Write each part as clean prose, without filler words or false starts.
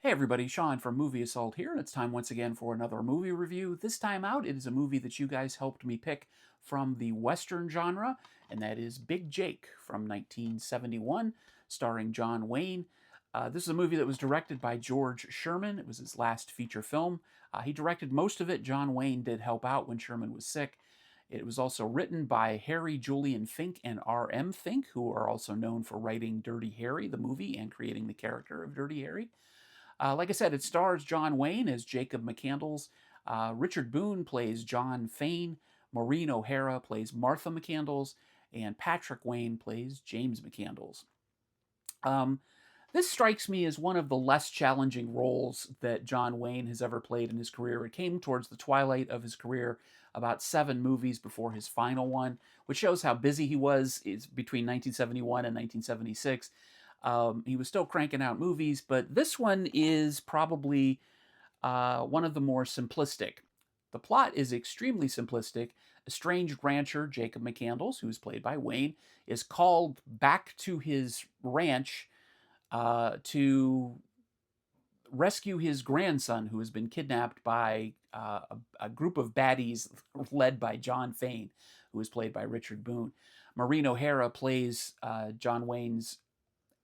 Hey everybody, Sean from Movie Assault here, and it's time once again for another movie review. This time out, it is a movie that you guys helped me pick from the Western genre, and that is Big Jake from 1971, starring John Wayne. This is a movie that was directed by George Sherman. It was his last feature film. He directed most of it. John Wayne did help out when Sherman was sick. It was also written by Harry Julian Fink and R.M. Fink, who are also known for writing Dirty Harry, the movie, and creating the character of Dirty Harry. Like I said, it stars John Wayne as Jacob McCandles. Richard Boone plays John Fane. Maureen O'Hara plays Martha McCandles. And Patrick Wayne plays James McCandles. Um, this strikes me as one of the less challenging roles that John Wayne has ever played in his career. It came towards the twilight of his career, about 7 movies before his final one, which shows how busy he was. It's between 1971 and 1976. He was still cranking out movies, but this one is probably one of the more simplistic. The plot is extremely simplistic. Estranged rancher Jacob McCandles, who's played by Wayne, is called back to his ranch to rescue his grandson, who has been kidnapped by a group of baddies led by John Fane, who is played by Richard Boone. Maureen O'Hara plays John Wayne's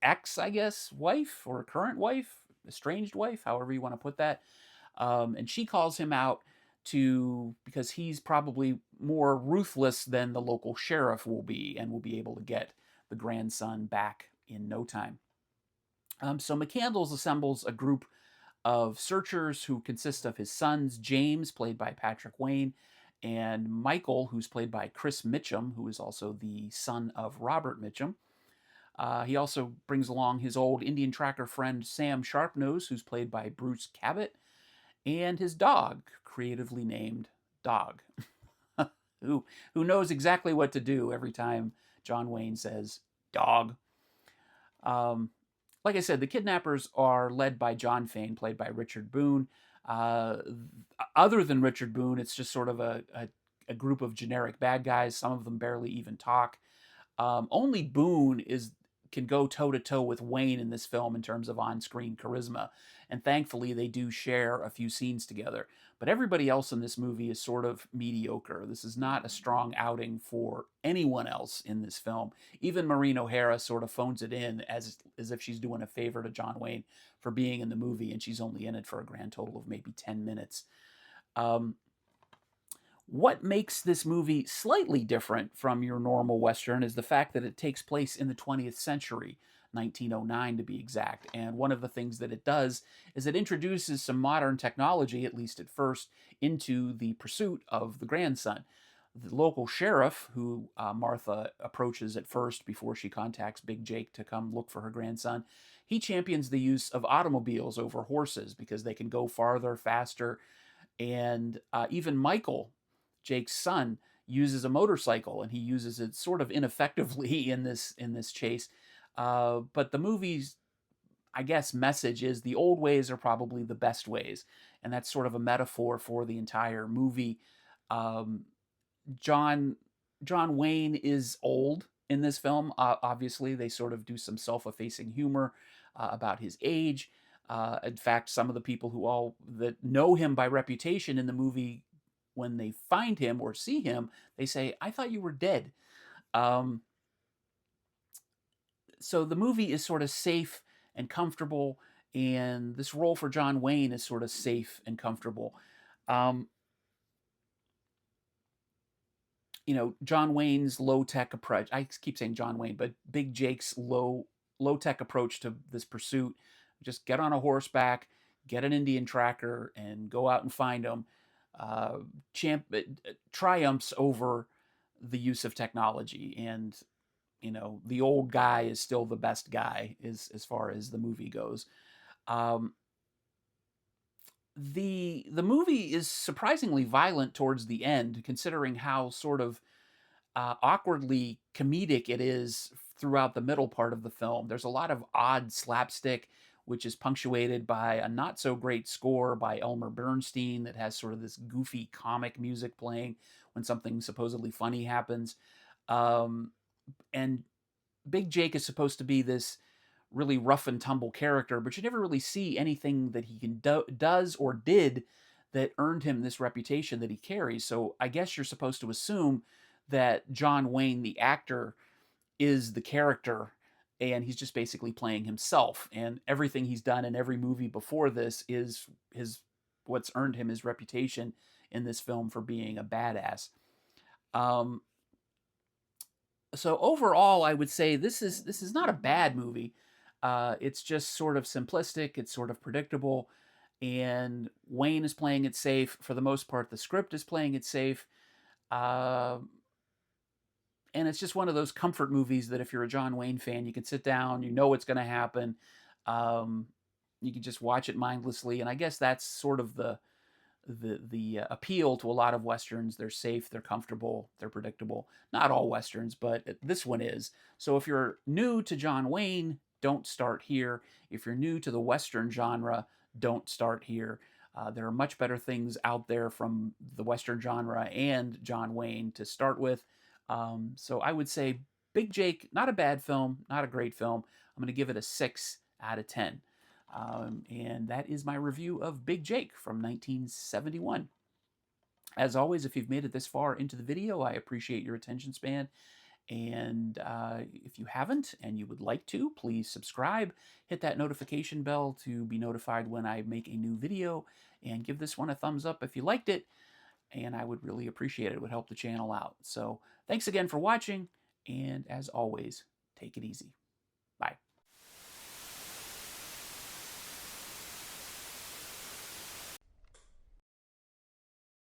ex, I guess, wife or current wife, estranged wife, however you want to put that. And she calls him out because he's probably more ruthless than the local sheriff will be and will be able to get the grandson back in no time. So McCandles assembles a group of searchers who consist of his sons, James, played by Patrick Wayne, and Michael, who's played by Chris Mitchum, who is also the son of Robert Mitchum. He also brings along his old Indian tracker friend Sam Sharpnose, who's played by Bruce Cabot, and his dog, creatively named Dog, who who knows exactly what to do every time John Wayne says dog. Um, like I said, the kidnappers are led by John Fane, played by Richard Boone. Uh, Other than Richard Boone, it's just sort of a group of generic bad guys. Some of them barely even talk. Only Boone can go toe to toe with Wayne in this film in terms of on-screen charisma, and thankfully they do share a few scenes together. But everybody else in this movie is sort of mediocre. This is not a strong outing for anyone else in this film. Even Maureen O'Hara sort of phones it in as if she's doing a favor to John Wayne for being in the movie, and she's only in it for a grand total of maybe 10 minutes. Um, what makes this movie slightly different from your normal Western is the fact that it takes place in the 20th century, 1909 to be exact. And one of the things that it does is it introduces some modern technology, at least at first, into the pursuit of the grandson. The local sheriff, who Martha approaches at first before she contacts Big Jake to come look for her grandson, he champions the use of automobiles over horses because they can go farther, faster, and even Michael, Jake's son, uses a motorcycle, and he uses it sort of ineffectively in this chase. But the movie's, I guess, message is the old ways are probably the best ways, and that's sort of a metaphor for the entire movie. Um, John John Wayne is old in this film. Obviously, they sort of do some self-effacing humor about his age. In fact, some of the people who all that know him by reputation in the movie, when they find him or see him, they say, "I thought you were dead." Um, so the movie is sort of safe and comfortable, and this role for John Wayne is sort of safe and comfortable. Um, John Wayne's low tech approach. I keep saying John Wayne, but Big Jake's low tech approach to this pursuit. Just get on a horseback, get an Indian tracker, and go out and find them. Uh, Triumphs over the use of technology, and the old guy is still the best guy as far as the movie goes. Um, the movie is surprisingly violent towards the end, considering how sort of awkwardly comedic it is throughout the middle part of the film. There's a lot of odd slapstick, which is punctuated by a not so great score by Elmer Bernstein that has sort of this goofy comic music playing when something supposedly funny happens. And Big Jake is supposed to be this really rough and tumble character, but you never really see anything that he does or did that earned him this reputation that he carries. So I guess you're supposed to assume that John Wayne, the actor, is the character, and he's just basically playing himself. And everything he's done in every movie before this is his what's earned him his reputation in this film for being a badass. Um, so overall, I would say this is not a bad movie. It's just sort of simplistic. It's sort of predictable, and Wayne is playing it safe for the most part. The script is playing it safe, uh, and it's just one of those comfort movies that if you're a John Wayne fan, you can sit down, you know what's going to happen. Um, you can just watch it mindlessly, and I guess that's sort of the appeal to a lot of westerns. They're safe, they're comfortable, they're predictable. Not all westerns, but this one is. So if you're new to John Wayne, don't start here. If you're new to the western genre, don't start here. There are much better things out there from the western genre and John Wayne to start with. So I would say Big Jake, not a bad film, not a great film. I'm going to give it a 6 out of 10. And that is my review of Big Jake from 1971. As always, if you've made it this far into the video, I appreciate your attention span. And if you haven't and you would like to, please subscribe, hit that notification bell to be notified when I make a new video, and give this one a thumbs up if you liked it. And I would really appreciate it. It would help the channel out. So thanks again for watching, and as always, take it easy.